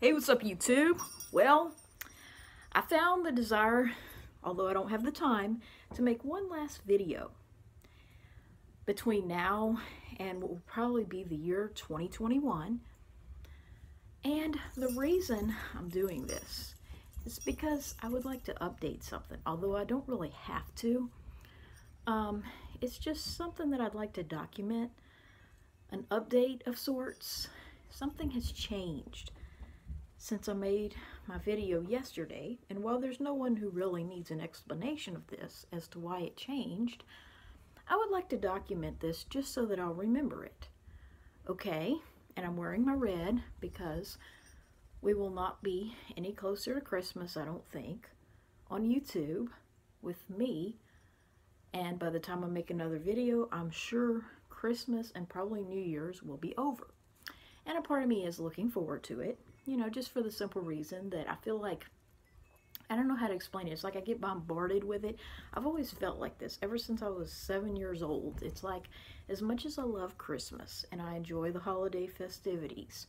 Hey, what's up, YouTube? Well, I found the desire, although I don't have the time, to make one last video between now and what will probably be the year 2021. And the reason I'm doing this is because I would like to update something, although I don't really have to. It's just something that I'd like to document, an update of sorts. Something has changed since I made my video yesterday, and while there's no one who really needs an explanation of this as to why it changed, I would like to document this just so that I'll remember it. Okay, and I'm wearing my red because we will not be any closer to Christmas, I don't think, on YouTube with me, and by the time I make another video, I'm sure Christmas and probably New Year's will be over. And a part of me is looking forward to it, you know, just for the simple reason that I feel like, I don't know how to explain it. It's like I get bombarded with it. I've always felt like this ever since I was 7 years old. It's like, as much as I love Christmas and I enjoy the holiday festivities,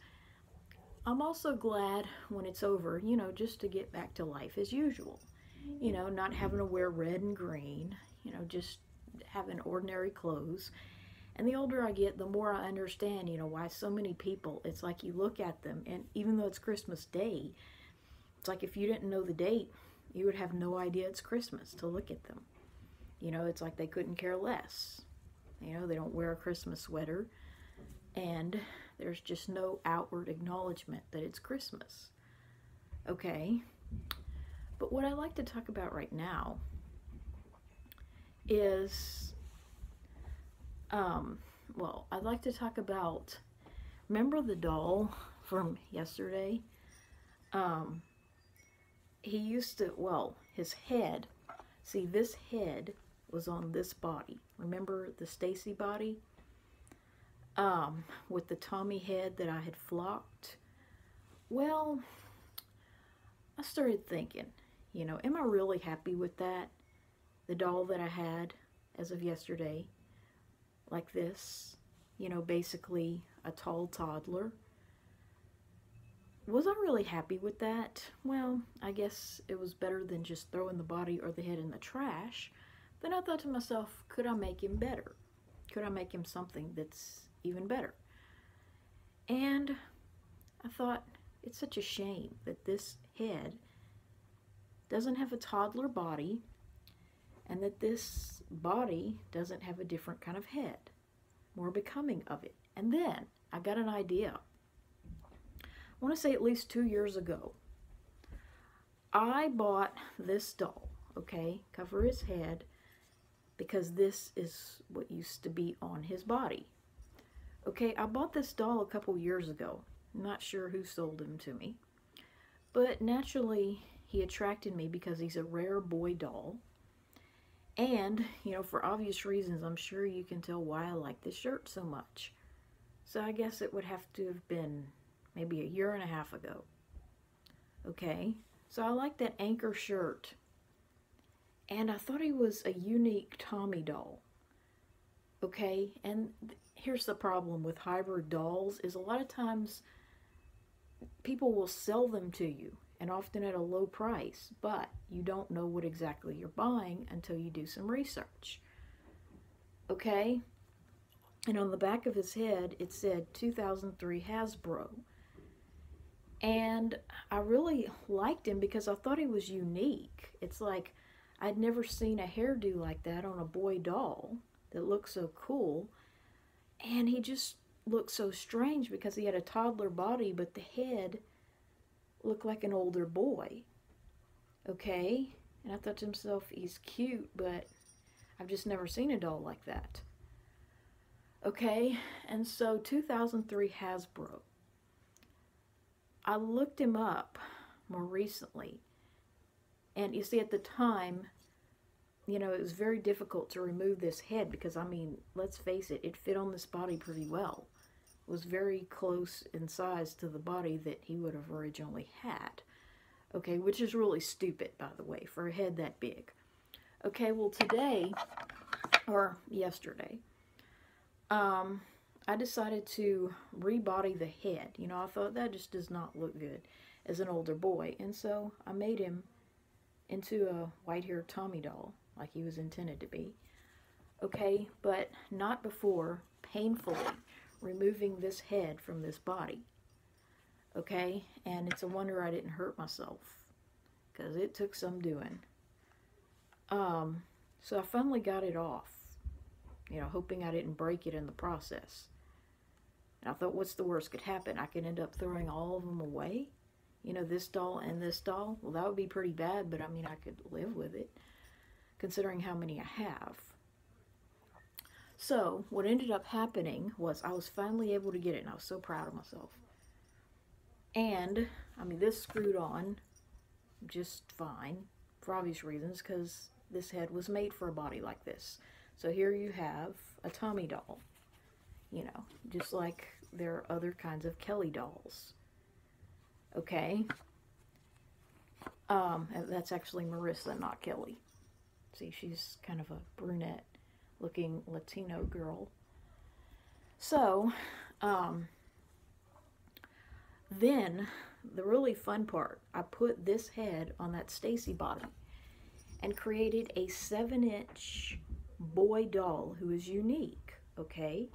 I'm also glad when it's over, you know, just to get back to life as usual. You know, not having to wear red and green, you know, just having ordinary clothes. And the older I get, the more I understand, you know, why so many people, it's like you look at them, and even though it's Christmas Day, it's like if you didn't know the date, you would have no idea it's Christmas to look at them. You know, it's like they couldn't care less. You know, they don't wear a Christmas sweater, and there's just no outward acknowledgement that it's Christmas. Okay? But what I like to talk about right now is well, I'd like to talk about, remember the doll from yesterday? He used to, well, his head, see, this head was on this body. Remember the Stacy body? With the Tommy head that I had flocked? Well, I started thinking, you know, am I really happy with that? The doll that I had as of yesterday, like this, you know, basically a tall toddler. Was I really happy with that? Well, I guess it was better than just throwing the body or the head in the trash. Then I thought to myself, could I make him better? Could I make him something that's even better? And I thought, it's such a shame that this head doesn't have a toddler body, and that this body doesn't have a different kind of head, more becoming of it. And then I got an idea. I want to say at least 2 years ago, I bought this doll, okay, cover his head, because this is what used to be on his body. Okay, I bought this doll a couple years ago. I'm not sure who sold him to me, but naturally he attracted me because he's a rare boy doll. And, you know, for obvious reasons, I'm sure you can tell why I like this shirt so much. So I guess it would have to have been maybe a year and a half ago. Okay, so I like that anchor shirt. And I thought he was a unique Tommy doll. Okay, and here's the problem with hybrid dolls is a lot of times people will sell them to you, and often at a low price, but you don't know what exactly you're buying until you do some research. Okay? And on the back of his head, it said 2003 Hasbro. And I really liked him because I thought he was unique. It's like I'd never seen a hairdo like that on a boy doll that looked so cool. And he just looked so strange because he had a toddler body, but the head looked like an older boy. Okay? And I thought to myself, he's cute, but I've just never seen a doll like that. Okay? And so 2003 Hasbro. I looked him up more recently. And you see, at the time, you know, it was very difficult to remove this head because, I mean, let's face it, it fit on this body pretty well. Was very close in size to the body that he would have originally had. Okay, which is really stupid, by the way, for a head that big. Okay, well today, or yesterday, I I decided to rebody the head. You know, I thought that just does not look good as an older boy. And so I made him into a white-haired Tommy doll, like he was intended to be. Okay, but not before painfully removing this head from this body. Okay, and it's a wonder I didn't hurt myself, because it took some doing. So I finally got it off, you know, hoping I didn't break it in the process. And I thought, what's the worst could happen? I could end up throwing all of them away. You know, this doll and this doll. Well, that would be pretty bad, but I mean, I could live with it, considering how many I have. So what ended up happening was I was finally able to get it, and I was so proud of myself. And, I mean, this screwed on just fine, for obvious reasons, because this head was made for a body like this. So here you have a Tommy doll, you know, just like there are other kinds of Kelly dolls. Okay? That's actually Marissa, not Kelly. See, she's kind of a brunette-looking Latino girl. So, then, the really fun part, I put this head on that Stacy body and created a 7-inch boy doll who is unique, okay?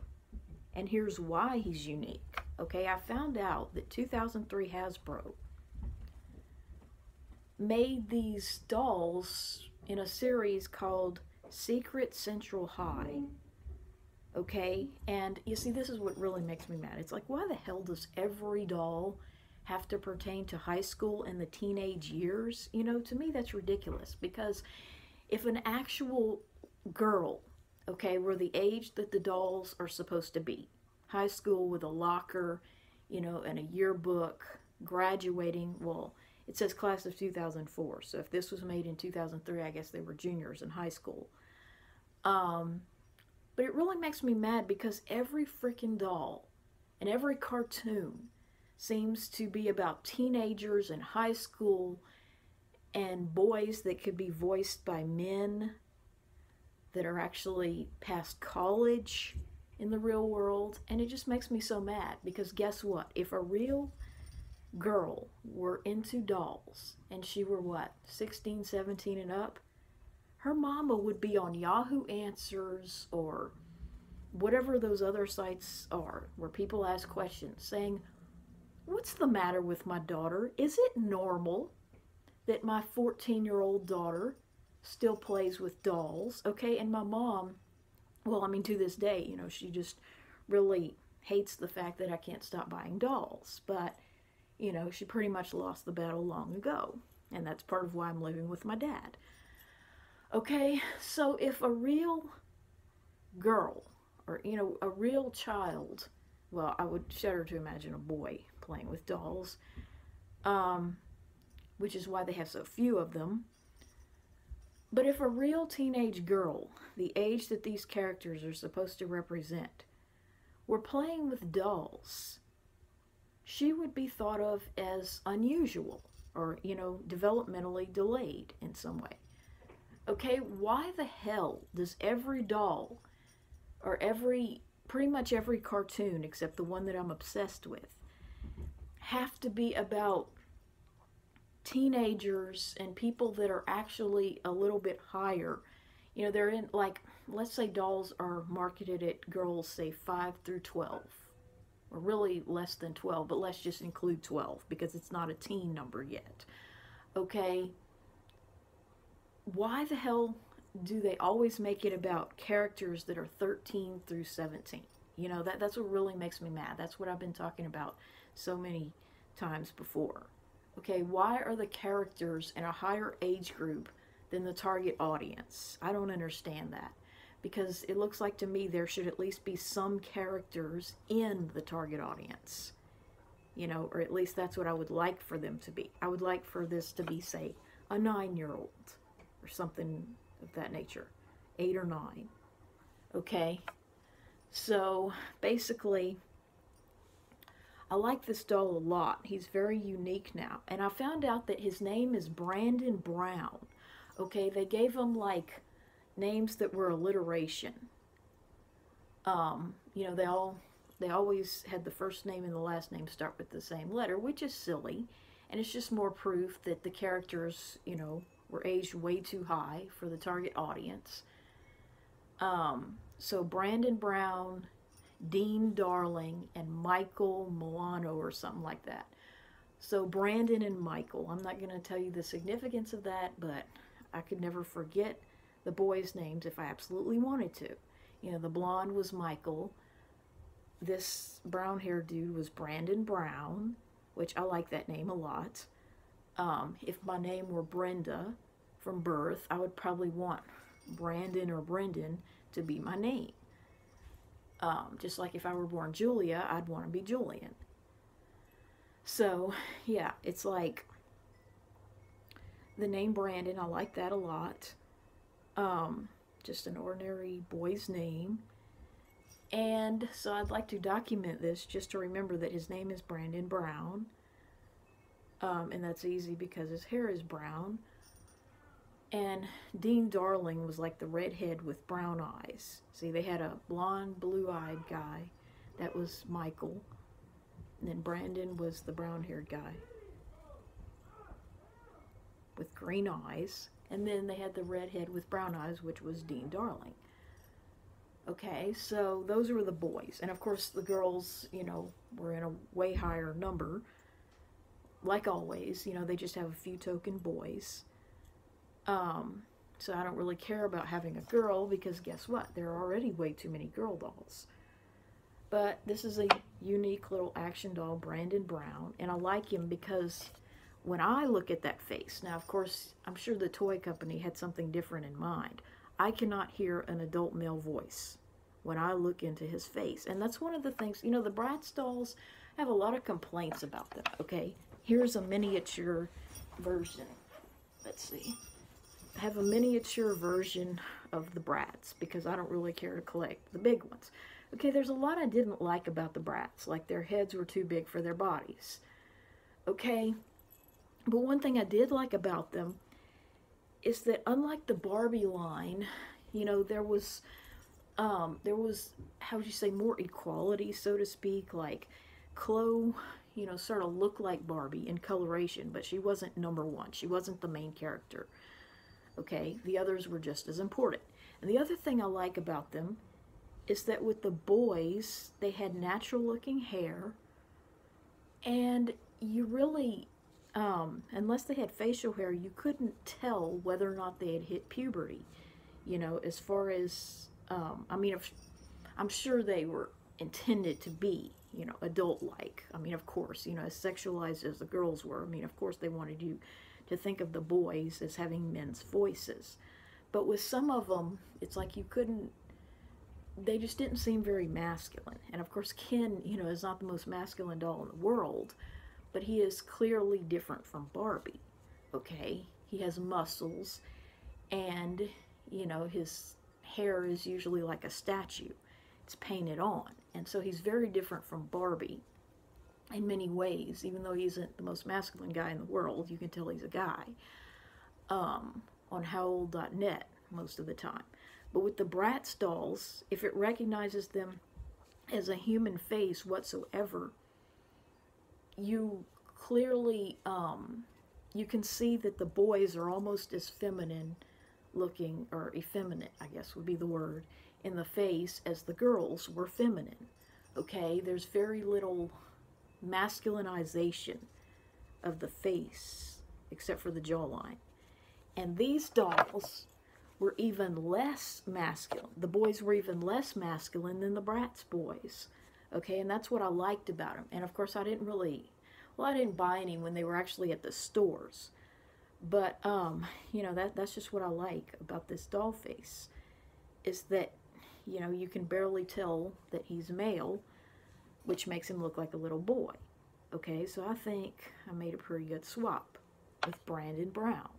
And here's why he's unique, okay? I found out that 2003 Hasbro made these dolls in a series called Secret Central High, okay? And you see, this is what really makes me mad. It's like, why the hell does every doll have to pertain to high school and the teenage years? You know, to me that's ridiculous, because if an actual girl, okay, were the age that the dolls are supposed to be, high school with a locker, you know, and a yearbook, graduating, well, it says class of 2004, so if this was made in 2003, I guess they were juniors in high school. But it really makes me mad, because every freaking doll and every cartoon seems to be about teenagers in high school and boys that could be voiced by men that are actually past college in the real world. And it just makes me so mad, because guess what? If a real girl were into dolls and she were what, 16, 17 and up, her mama would be on Yahoo Answers or whatever those other sites are where people ask questions saying, what's the matter with my daughter? Is it normal that my 14-year-old daughter still plays with dolls? Okay, and my mom, well, I mean, to this day, you know, she just really hates the fact that I can't stop buying dolls. But, you know, she pretty much lost the battle long ago. And that's part of why I'm living with my dad. Okay, so if a real girl, or, you know, a real child, well, I would shudder to imagine a boy playing with dolls, which is why they have so few of them. But if a real teenage girl, the age that these characters are supposed to represent, were playing with dolls, she would be thought of as unusual, or, you know, developmentally delayed in some way. Okay, why the hell does every doll, or pretty much every cartoon except the one that I'm obsessed with, have to be about teenagers and people that are actually a little bit higher? You know, they're in, like, let's say dolls are marketed at girls, say 5 through 12, or really less than 12, but let's just include 12 because it's not a teen number yet. Okay, why the hell do they always make it about characters that are 13 through 17? You know, that's what really makes me mad. That's what I've been talking about so many times before. Okay, why are the characters in a higher age group than the target audience? I don't understand that. Because it looks like to me there should at least be some characters in the target audience. You know, or at least that's what I would like for them to be. I would like for this to be, say, a 9-year-old or something of that nature. 8 or 9. Okay? So, basically, I like this doll a lot. He's very unique now. And I found out that his name is Brandon Brown. Okay, they gave him, like, names that were alliteration. You know, they all they always had the first name and the last name start with the same letter, which is silly. And it's just more proof that the characters, you know, were aged way too high for the target audience. So Brandon Brown, Dean Darling, and Michael Milano or something like that. So Brandon and Michael, I'm not going to tell you the significance of that, but I could never forget the boys' names if I absolutely wanted to. You know, the blonde was Michael. This brown-haired dude was Brandon Brown, which I like that name a lot. If my name were Brenda from birth, I would probably want Brandon or Brendan to be my name. Just like if I were born Julia, I'd want to be Julian. So, yeah, it's like the name Brandon, I like that a lot. Just an ordinary boy's name. And so I'd like to document this just to remember that his name is Brandon Brown. And that's easy because his hair is brown. And Dean Darling was like the redhead with brown eyes. See, they had a blonde, blue-eyed guy. That was Michael. And then Brandon was the brown-haired guy with green eyes. And then they had the redhead with brown eyes, which was Dean Darling. Okay, so those were the boys. And of course the girls, you know, were in a way higher number. Like always, you know, they just have a few token boys. So I don't really care about having a girl because guess what? There are already way too many girl dolls. But this is a unique little action doll, Brandon Brown. And I like him because when I look at that face, now of course, I'm sure the toy company had something different in mind. I cannot hear an adult male voice when I look into his face. And that's one of the things, you know, the Bratz dolls have a lot of complaints about them, okay? Here's a miniature version. Let's see. I have a miniature version of the Bratz because I don't really care to collect the big ones. Okay, there's a lot I didn't like about the Bratz, like their heads were too big for their bodies. Okay, but one thing I did like about them is that unlike the Barbie line, you know, there was, how would you say, more equality, so to speak. Like Chloe, you know, sort of looked like Barbie in coloration, but she wasn't number one. She wasn't the main character. Okay, the others were just as important. And the other thing I like about them is that with the boys, they had natural looking hair, and you really, unless they had facial hair, you couldn't tell whether or not they had hit puberty. You know, as far as, I mean, I'm sure they were intended to be, you know, adult-like. I mean, of course, you know, as sexualized as the girls were, I mean, of course they wanted you to think of the boys as having men's voices. But with some of them, it's like you couldn't, they just didn't seem very masculine. And of course, Ken, you know, is not the most masculine doll in the world, but he is clearly different from Barbie, okay? He has muscles, and, you know, his hair is usually like a statue. It's painted on. And so he's very different from Barbie in many ways. Even though he isn't the most masculine guy in the world, you can tell he's a guy. On howold.net most of the time. But with the Bratz dolls, if it recognizes them as a human face whatsoever, you clearly, you can see that the boys are almost as feminine looking, or effeminate, I guess would be the word, in the face as the girls were feminine. Okay, there's very little masculinization of the face, except for the jawline. And these dolls were even less masculine. The boys were even less masculine than the Bratz boys. Okay, and that's what I liked about them. And of course, I didn't really, well, I didn't buy any when they were actually at the stores. But, you know, that's just what I like about this doll face, is that, you know, you can barely tell that he's male, which makes him look like a little boy. Okay, so I think I made a pretty good swap with Brandon Brown.